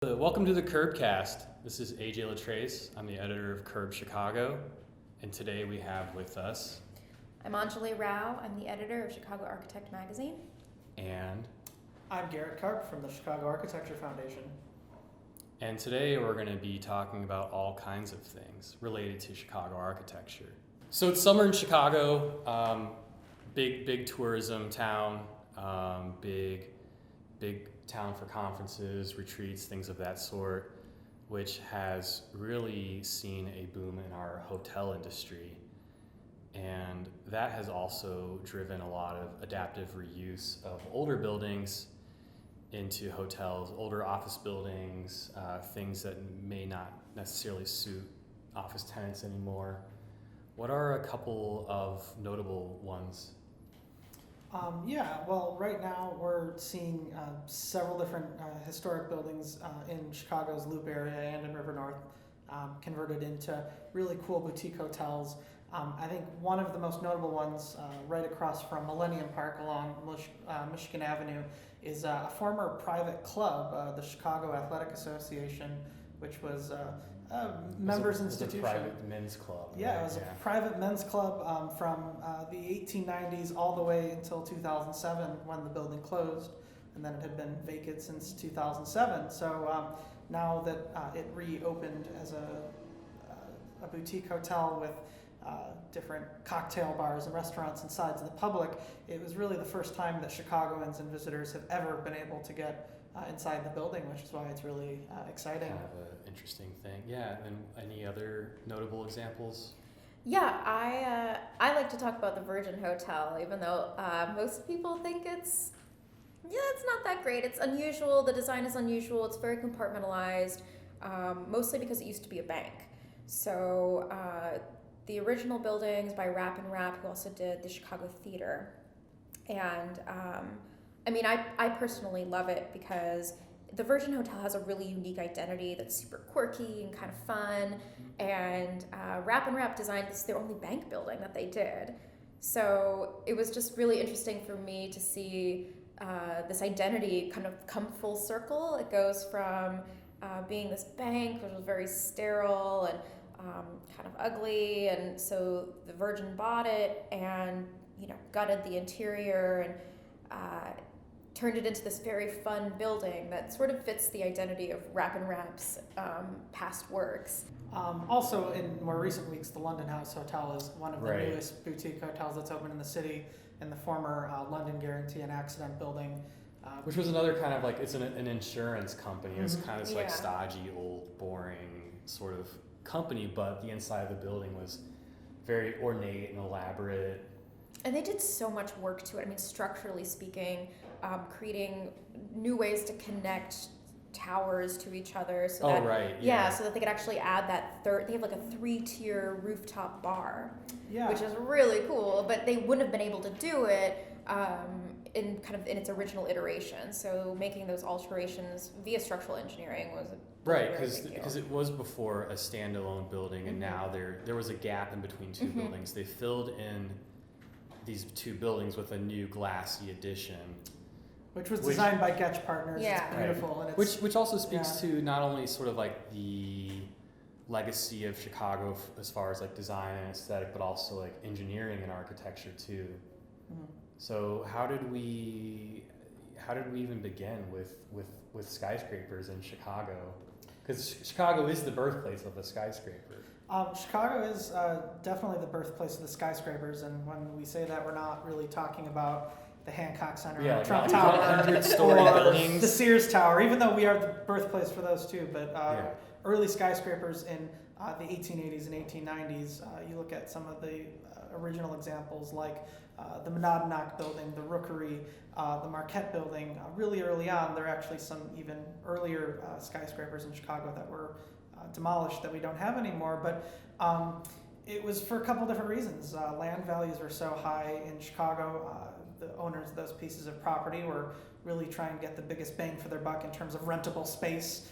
Welcome to the CurbedCast. This is AJ Latrace. I'm the editor of Curb Chicago, and today we have with us I'm Anjali Rao. I'm the editor of Chicago Architect Magazine. and I'm Garrett Karp from the Chicago Architecture Foundation. and today we're going to be talking about all kinds of things related to Chicago architecture. So it's summer in Chicago, big tourism town, big town for conferences, retreats, things of that sort, which has really seen a boom in our hotel industry. And that has also driven a lot of adaptive reuse of older buildings into hotels, older office buildings, things that may not necessarily suit office tenants anymore. What are a couple of notable ones? Right now we're seeing several different historic buildings in Chicago's Loop area and in River North converted into really cool boutique hotels. I think one of the most notable ones right across from Millennium Park along Michigan Avenue is a former private club, the Chicago Athletic Association, which was a members institution. It was a private men's club. Yeah, right? it was a private men's club from the 1890s all the way until 2007 when the building closed, and then it had been vacant since 2007. So now that it reopened as a boutique hotel with different cocktail bars and restaurants inside to the public, it was really the first time that Chicagoans and visitors have ever been able to get inside the building, which is why it's really exciting. Kind of an interesting thing. Yeah, and any other notable examples? Yeah, I like to talk about the Virgin Hotel, even though most people think it's not that great. It's unusual. The design is unusual. It's very compartmentalized, mostly because it used to be a bank. So the original buildings by Rapp and Rapp, who also did the Chicago Theater, and I personally love it because the Virgin Hotel has a really unique identity that's super quirky and kind of fun, and Rapp and Rapp designed this, their only bank building that they did. So it was just really interesting for me to see this identity kind of come full circle. It goes from being this bank, which was very sterile and kind of ugly, and so the Virgin bought it and gutted the interior and turned it into this very fun building that sort of fits the identity of Rapp and Rapp's past works. Also, in more recent weeks, the London House Hotel is one of the Right. newest boutique hotels that's open in the city, in the former London Guarantee and Accident building. Which was another kind of like, it's an insurance company. It's Mhm. kind of this like Yeah. stodgy, old, boring sort of company, but the inside of the building was very ornate and elaborate. And they did so much work to it. I mean, structurally speaking, creating new ways to connect towers to each other. So that, right. so that they could actually add that third. They have like a 3-tier rooftop bar, Yeah. which is really cool. But they wouldn't have been able to do it in its original iteration. So making those alterations via structural engineering was Right, really big deal. because it was before a standalone building, and now there was a gap in between two buildings. They filled in these two buildings with a new glassy addition, Which was designed by Getch Partners. Yeah. It's beautiful. And it's, which also speaks to not only sort of like the legacy of Chicago as far as like design and aesthetic, but also like engineering and architecture too. Mhm. So how did we even begin with skyscrapers in Chicago? Because Chicago is the birthplace of the skyscraper. Chicago is definitely the birthplace of the skyscrapers, and when we say that, we're not really talking about the Hancock Center or Trump not Tower 100-story or buildings. the Sears Tower, even though we are the birthplace for those too. But Yeah. early skyscrapers in the 1880s and 1890s, you look at some of the original examples like the Monadnock building, the Rookery, the Marquette building. Really early on, there are actually some even earlier skyscrapers in Chicago that were demolished that we don't have anymore. But it was for a couple different reasons. Land values were so high in Chicago. The owners of those pieces of property were really trying to get the biggest bang for their buck in terms of rentable space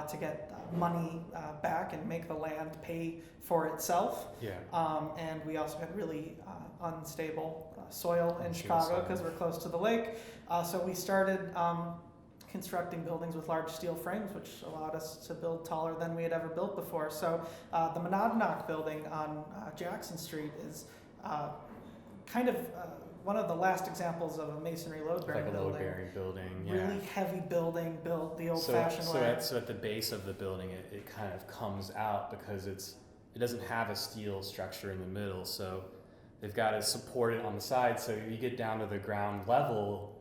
to get money back and make the land pay for itself. Yeah. And we also had really unstable soil in Chicago because we're close to the lake. So we started constructing buildings with large steel frames, which allowed us to build taller than we had ever built before. So the Monadnock building on Jackson Street is kind of one of the last examples of a masonry load-bearing Like a building. load-bearing building, yeah. Really heavy building built the old-fashioned way. So at the base of the building, it kind of comes out because it doesn't have a steel structure in the middle, so they've got to support it on the side. So you get down to the ground level,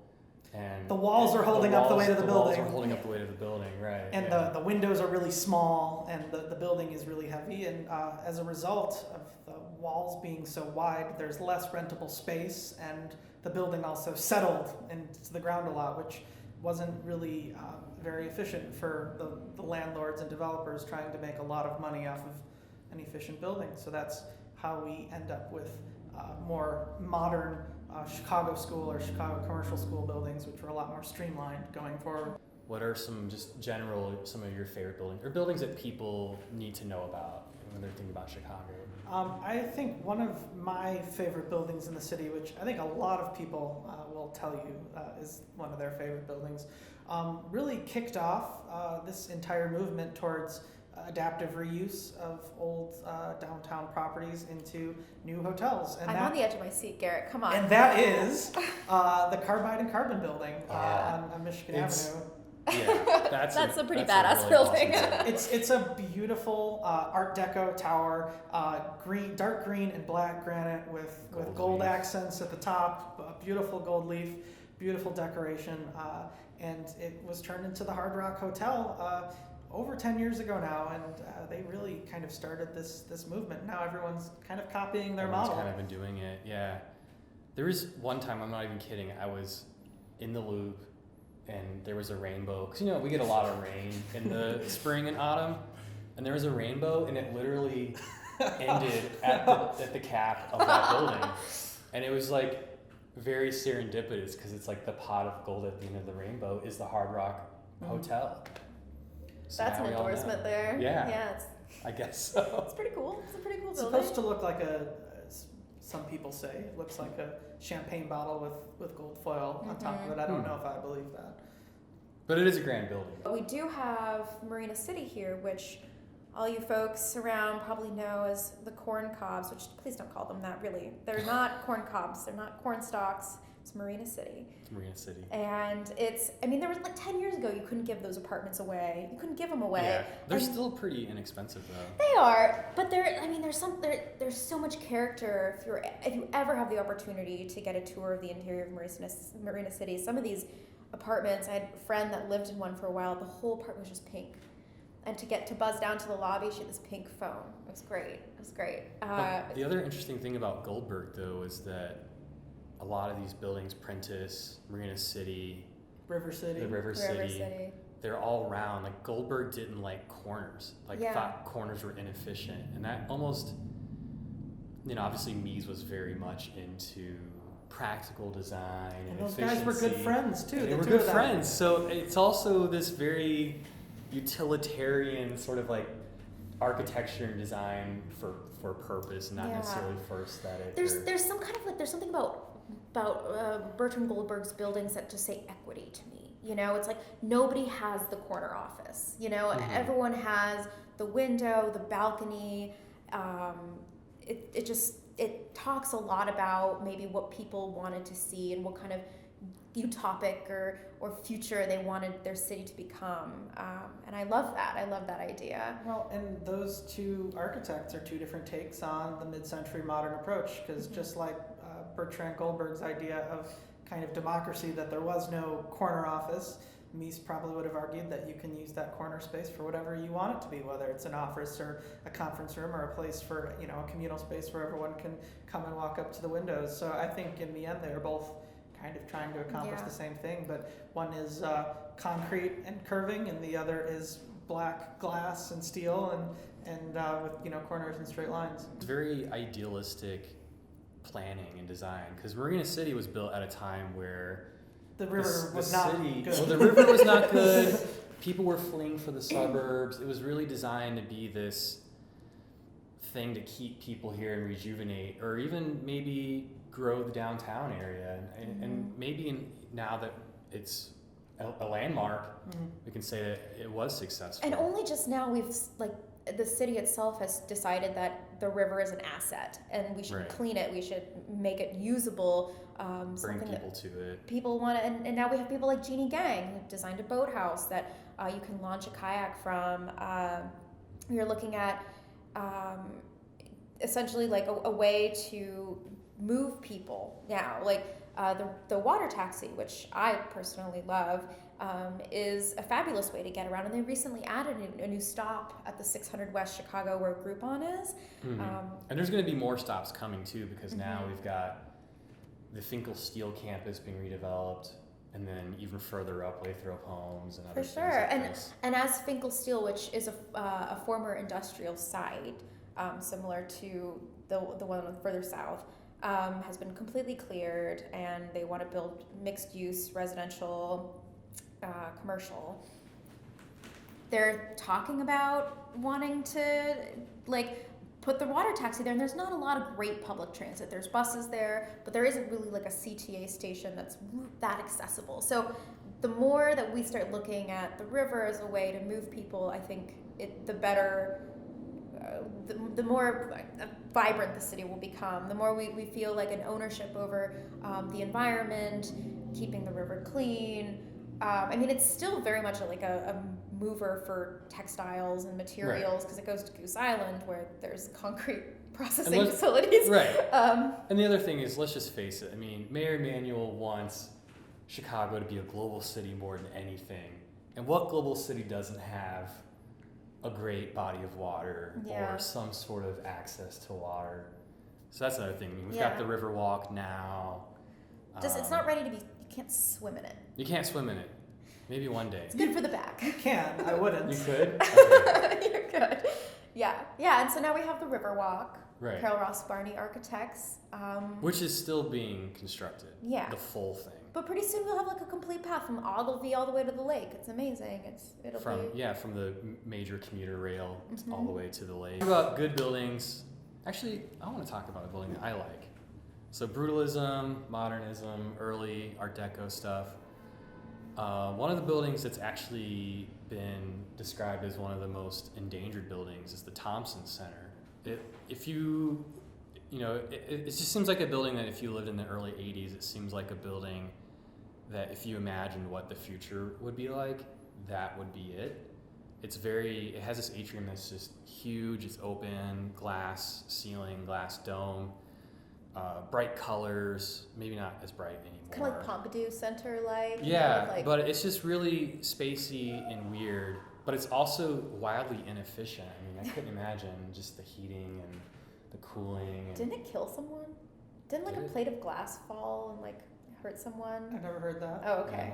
and The walls are holding up the weight of the walls building. are holding up the weight of the building, right? And yeah. the windows are really small, and the building is really heavy. And as a result of the walls being so wide, there's less rentable space, and the building also settled into the ground a lot, which wasn't really very efficient for the landlords and developers trying to make a lot of money off of an efficient building. So that's how we end up with more modern Chicago school or Chicago commercial school buildings, which were a lot more streamlined going forward. What are some of your favorite buildings, or buildings that people need to know about when they're thinking about Chicago? I think one of my favorite buildings in the city, which I think a lot of people will tell you is one of their favorite buildings, really kicked off this entire movement towards adaptive reuse of old downtown properties into new hotels. And I'm on the edge of my seat, Garrett. Come on. And that is the Carbide and Carbon building on Michigan Avenue. Yeah, that's a pretty a badass really building. awesome building. It's a beautiful Art Deco tower, dark green and black granite with gold leaf. accents at the top, a beautiful gold leaf, beautiful decoration, and it was turned into the Hard Rock Hotel over 10 years ago now, and they really kind of started this movement. Now everyone's kind of copying their Everyone's model. kind of been doing it, yeah. There was one time, I'm not even kidding, I was in the Loop, and there was a rainbow, because we get a lot of rain in the spring and autumn, and there was a rainbow, and it literally ended at the cap of that building, and it was like very serendipitous, because it's like the pot of gold at the end of the rainbow is the Hard Rock Hotel. So That's now an we all know. endorsement there. Yeah. Yeah, I guess so. it's pretty cool. It's a pretty cool It's building. supposed to look like some people say, it looks like a champagne bottle with gold foil on top of it. I don't know if I believe that. But it is a grand building. We do have Marina City here, which all you folks around probably know as the corn cobs, which please don't call them that, really. They're not corn cobs. They're not corn stalks. It's Marina City. It's Marina City. And there was like 10 years ago, you couldn't give those apartments away. You couldn't give them away. Yeah, they're still pretty inexpensive though. They are, but there's so much character. If you ever have the opportunity to get a tour of the interior of Marina City, some of these apartments, I had a friend that lived in one for a while. The whole apartment was just pink, and to buzz down to the lobby, she had this pink phone. It was great. But the other interesting thing about Goldberg though is that a lot of these buildings, Prentice, Marina City, River City. the River City, they're all round. Like Goldberg didn't like corners. Thought corners were inefficient, and that almost, obviously Mies was very much into practical design and those efficiency. guys were good friends too. They were good friends. So it's also this very utilitarian sort of like architecture and design for purpose, not necessarily for aesthetic. There's something about Bertram Goldberg's buildings that just say equity to me. It's like nobody has the corner office. Everyone has the window, the balcony. It talks a lot about maybe what people wanted to see and what kind of utopic or future they wanted their city to become. And I love that. I love that idea. Well, and those two architects are two different takes on the mid-century modern approach, because just like Bertrand Goldberg's idea of kind of democracy, that there was no corner office, Mies probably would have argued that you can use that corner space for whatever you want it to be, whether it's an office or a conference room or a place for, a communal space where everyone can come and walk up to the windows. So I think in the end they're both kind of trying to accomplish the same thing, but one is concrete and curving, and the other is black glass and steel and with corners and straight lines. It's very idealistic planning and design, because Marina City was built at a time where the river was not good. Well, the river was not good. People were fleeing for the suburbs. It was really designed to be this thing to keep people here and rejuvenate, or even maybe grow the downtown area. And maybe now that it's a landmark, we can say that it was successful. And only just now the city itself has decided that the river is an asset and we should clean it. We should make it usable. Bring people to it. People want to, and now we have people like Jeannie Gang who designed a boathouse that you can launch a kayak from. You're looking at essentially like a way to move people now. Like the water taxi, which I personally love, is a fabulous way to get around. And they recently added a new stop at the 600 West Chicago where Groupon is. And there's going to be more stops coming too, because now we've got the Finkel Steel campus being redeveloped, and then even further up, Lathrop Homes and other things. For sure. Like this. And as Finkel Steel, which is a former industrial site, similar to the one further south, has been completely cleared, and they want to build mixed-use residential, commercial. They're talking about wanting to put the water taxi there, and there's not a lot of great public transit. There's buses there, but there isn't really like a CTA station that's that accessible. So the more that we start looking at the river as a way to move people, I think the better. The more vibrant the city will become, the more we feel like an ownership over the environment, keeping the river clean. I mean, it's still very much like a mover for textiles and materials because it goes to Goose Island where there's concrete processing facilities. Right. And the other thing is, let's just face it. I mean, Mayor Emanuel wants Chicago to be a global city more than anything. And what global city doesn't have a great body of water or some sort of access to water? So that's another thing. I mean, we've got the Riverwalk now. It's not ready to be. You can't swim in it. You can't swim in it. Maybe one day. It's good for the back. You can. I wouldn't. You could? You're good. Yeah. And so now we have the Riverwalk. Right. Carol Ross Barney Architects. Which is still being constructed. Yeah. The full thing. But pretty soon we'll have like a complete path from Ogilvy all the way to the lake. It's amazing. From the major commuter rail all the way to the lake. What about good buildings? Actually, I want to talk about a building that I like. So brutalism, modernism, early Art Deco stuff. One of the buildings that's actually been described as one of the most endangered buildings is the Thompson Center. It just seems like a building that if you lived in the early 80s, it seems like a building that if you imagined what the future would be like, that would be it. It has this atrium that's just huge, it's open, glass ceiling, glass dome, bright colors, maybe not as bright anymore. Kind of like Pompidou Center but it's just really spacey and weird, but it's also wildly inefficient. I mean, I couldn't imagine just the heating and the cooling. Didn't it kill someone? Didn't a plate of glass fall and hurt someone? I've never heard that. Oh, okay.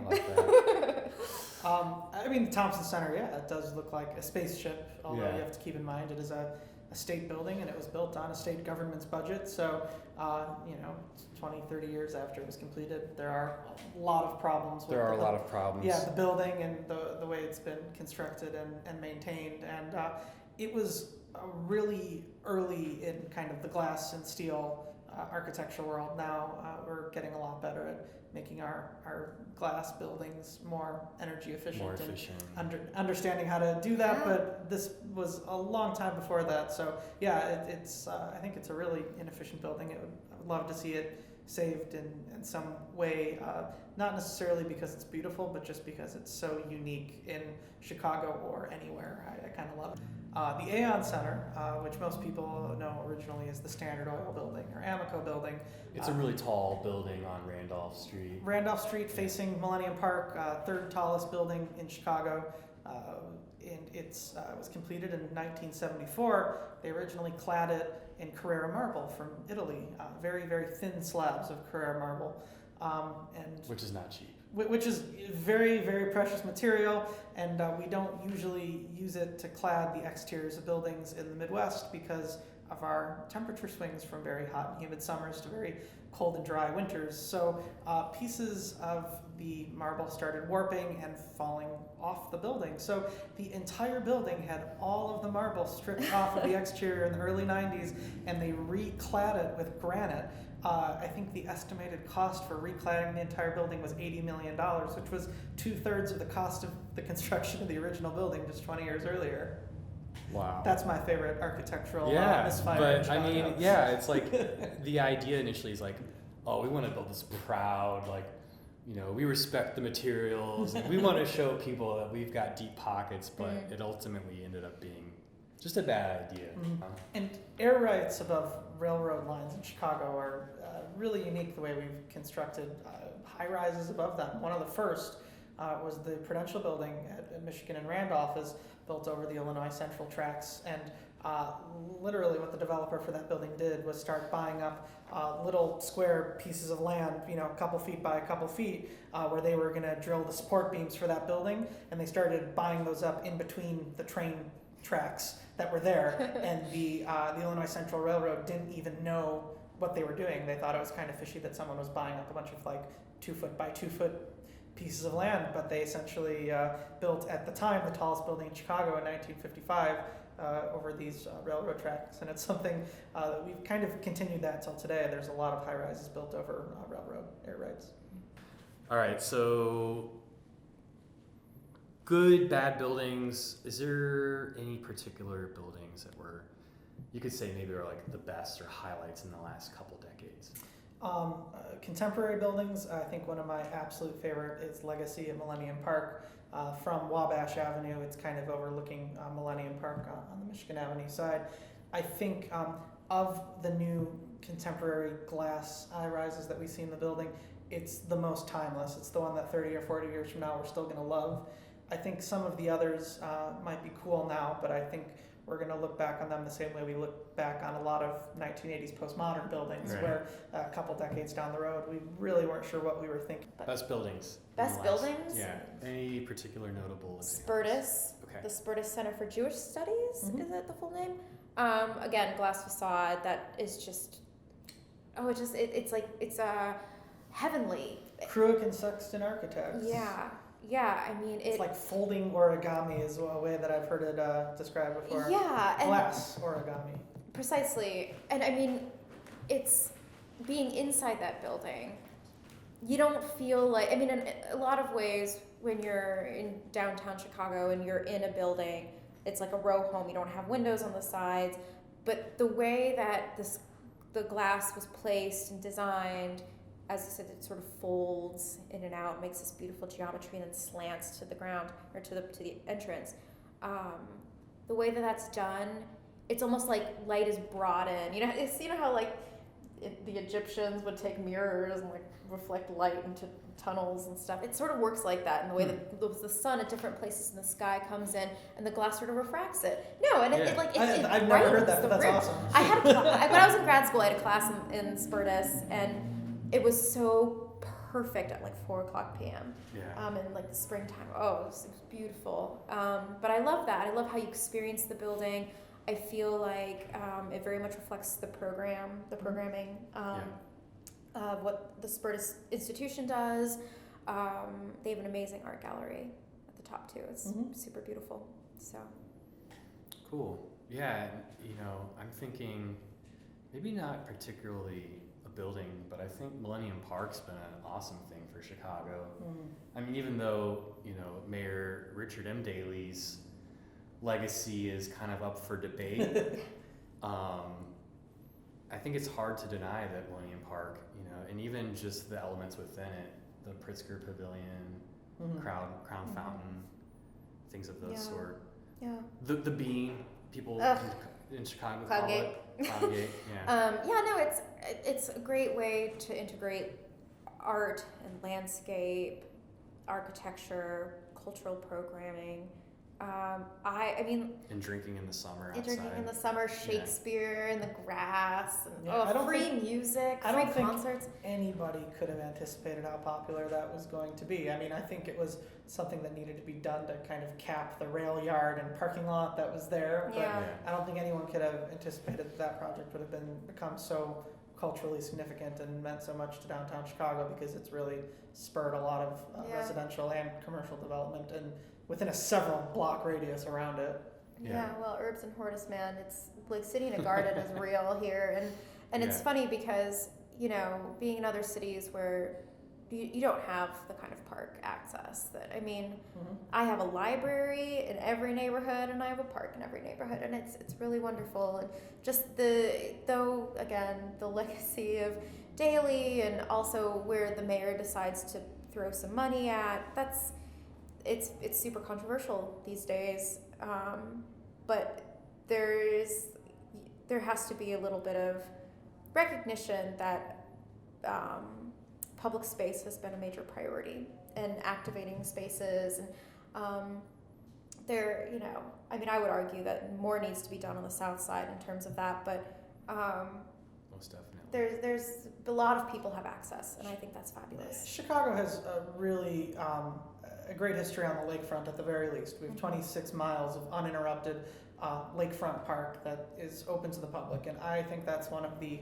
I mean, the Thompson Center, it does look like a spaceship, although you have to keep in mind it is a state building and it was built on a state government's budget. So, 20, 30 years after it was completed, there are a lot of problems. Yeah, the building and the way it's been constructed and maintained. And it was really early in kind of the glass and steel architectural world. Now we're getting a lot better at making our glass buildings more energy efficient, and understanding how to do that. But this was a long time before that. So it's I think it's a really inefficient building. I would love to see it saved in some way, not necessarily because it's beautiful, but just because it's so unique in Chicago or anywhere. I kind of love it. The Aon Center, which most people know originally as the Standard Oil building or Amoco building. It's a really tall building on Randolph Street. Randolph Street facing Millennium Park, third tallest building in Chicago. And it was completed in 1974. They originally clad it in Carrara marble from Italy, very, very thin slabs of Carrara marble. Which is not cheap. Which is very, very precious material, and we don't usually use it to clad the exteriors of buildings in the Midwest because of our temperature swings from very hot and humid summers to very cold and dry winters. So pieces of the marble started warping and falling off the building. So the entire building had all of the marble stripped off of the exterior in the early 90s, and they reclad it with granite. I think the estimated cost for recladding the entire building was $80 million, which was 2/3 of the cost of the construction of the original building just 20 years earlier. Wow. That's my favorite architectural misfire. But I mean, yeah, it's like the idea initially is like, oh, we want to build this proud, like, you know, we respect the materials. We want to show people that we've got deep pockets, but it ultimately ended up being just a bad idea. And air rights above railroad lines in Chicago are really unique the way we've constructed high rises above them. One of the first was the Prudential Building at Michigan and Randolph, is built over the Illinois Central tracks, and literally what the developer for that building did was start buying up little square pieces of land, you know, a couple feet by a couple feet, where they were going to drill the support beams for that building, and they started buying those up in between the train tracks that were there, and the Illinois Central Railroad didn't even know what they were doing. They thought it was kind of fishy that someone was buying up a bunch of like 2 foot by 2 foot pieces of land, but they essentially built, at the time, the tallest building in Chicago in 1955 over these railroad tracks, and it's something that we've kind of continued that till today. There's a lot of high rises built over railroad air rights. All right, so good, bad buildings. Is there any particular buildings that were, you could say maybe are like the best or highlights in the last couple decades? Contemporary buildings, I think one of my absolute favorite is Legacy at Millennium Park. From Wabash Avenue, it's kind of overlooking Millennium Park on the Michigan Avenue side. I think of the new contemporary glass high rises that we see in the building, it's the most timeless. It's the one that 30 or 40 years from now we're still going to love. I think some of the others might be cool now, but I think we're going to look back on them the same way we look back on a lot of 1980s postmodern buildings, Right. where a couple decades down the road, we really weren't sure what we were thinking. Best buildings. Best buildings? Yeah. Any particular notable examples? Spertus, Okay. the Spertus Center for Jewish Studies, Mhm. is that the full name? Again, glass facade that is just, it's heavenly. Kruik and Sexton Architects. Yeah, I mean, It's like folding origami is a way that I've heard it described before. yeah, and Glass origami. precisely. And I mean, it's being inside that building. You don't feel like, I mean, in a lot of ways, when you're in downtown Chicago and you're in a building, it's like a row home. You don't have windows on the sides. But the way that the glass was placed and designed, as I said, it sort of folds in and out, makes this beautiful geometry, and then slants to the ground or to the entrance. The way that that's done, it's almost like light is brought in. You know how like the Egyptians would take mirrors and like reflect light into tunnels and stuff. It sort of works like that in the way that the sun at different places in the sky comes in and the glass sort of refracts it. No, and it I've never heard that, but that's room. awesome. I had when I was in grad school, I had a class in Spertus, and it was so perfect at like 4:00 p.m. Yeah. In like the springtime. Oh, it was beautiful. But I love that. I love how you experience the building. I feel like it very much reflects the programming of what the Spertus institution does. They have an amazing art gallery at the top too. It's super beautiful. So Cool. Yeah, and, I'm thinking maybe not particularly a building, but I think Millennium Park's been an awesome thing for Chicago. I mean, even though, Mayor Richard M. Daley's legacy is kind of up for debate, I think it's hard to deny that Millennium Park, and even just the elements within it, the Pritzker Pavilion, Crown Fountain, things of those sort. yeah. The Bean, people in Chicago Cloud call Gate. it. Cloud Gate, yeah. It's a great way to integrate art and landscape, architecture, cultural programming. I mean, And drinking in the summer and outside. drinking in the summer, Shakespeare in the grass, and Yeah, I don't free think- music, I free don't think- concerts. Anybody could have anticipated how popular that was going to be. I mean, I think it was something that needed to be done to kind of cap the rail yard and parking lot that was there. But Yeah. I don't think anyone could have anticipated that that project would have become so culturally significant and meant so much to downtown Chicago, because it's really spurred a lot of Yeah. residential and commercial development and within a several block radius around it. Yeah, well, Herbs and Hortus, man, it's like City in a Garden is real here, and it's Yeah. funny because being in other cities where you don't have the kind of park access that I have a library in every neighborhood and I have a park in every neighborhood, and it's really wonderful. And just the legacy of Daly, and also where the mayor decides to throw some money at, it's super controversial these days, but there has to be a little bit of recognition that public space has been a major priority, and activating spaces, and I would argue that more needs to be done on the south side in terms of that, but Most definitely. there's a lot of people have access, and I think that's fabulous. Chicago has a really a great history on the lakefront at the very least. We have 26 miles of uninterrupted lakefront park that is open to the public, and I think that's one of the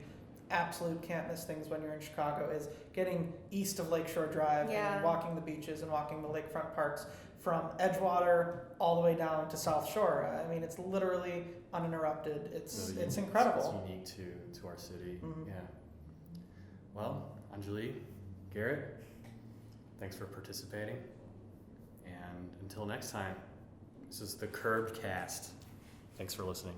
absolute can't miss things when you're in Chicago, is getting east of Lakeshore Drive Yeah. and walking the beaches and walking the lakefront parks from Edgewater all the way down to South Shore. I mean, it's literally uninterrupted. It's So incredible. It's unique to our city. Mhm. Yeah. Well, Anjali, Garrett, thanks for participating. And until next time, this is the CurbedCast. Thanks for listening.